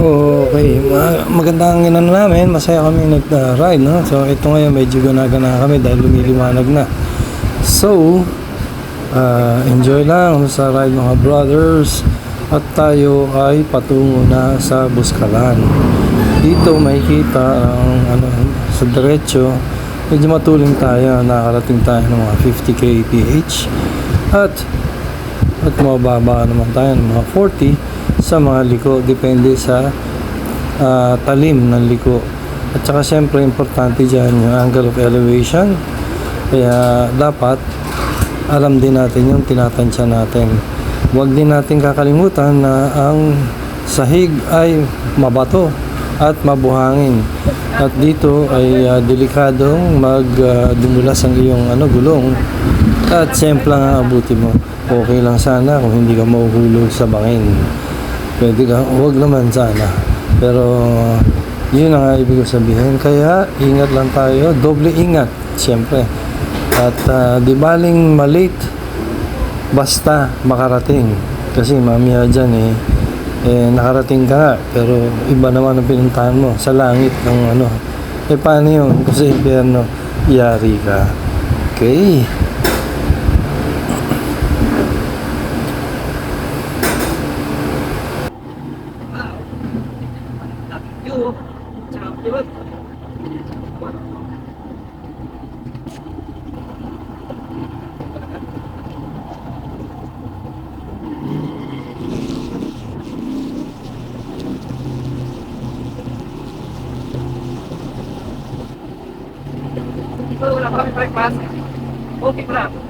Okay, maganda ang ginano namin, masaya kami nag-ride, no? So ito ngayon medyo gana-gana kami dahil lumiliwanag na. So, enjoy lang sa ride mga brothers. At tayo ay patungo na sa Buskalan. Dito makikita ang sa diretso, medyo matuling tayo, nakarating tayo ng mga 50 kph at mababa naman tayo ng mga 40 sa mga liko, depende sa talim ng liko. At saka syempre importante dyan yung angle of elevation, kaya dapat alam din natin yung tinatansya natin. Huwag din natin kakalimutan na ang sahig ay mabato at mabuhangin. At dito ay delikadong dumulas ang iyong gulong. At siyempre ang abuti mo. Okay lang sana kung hindi ka mahuhulog sa bangin. Pwede ka, huwag naman sana. Pero yun ang ibig sabihin. Kaya ingat lang tayo, doble ingat siyempre. At di baling malate basta makarating, kasi mamaya dyan nakarating ka nga pero iba naman ang pinuntahan mo sa langit ng paano yun kung sa impyerno yari ka. Okay, Wala pa kami breakfast. Okay na.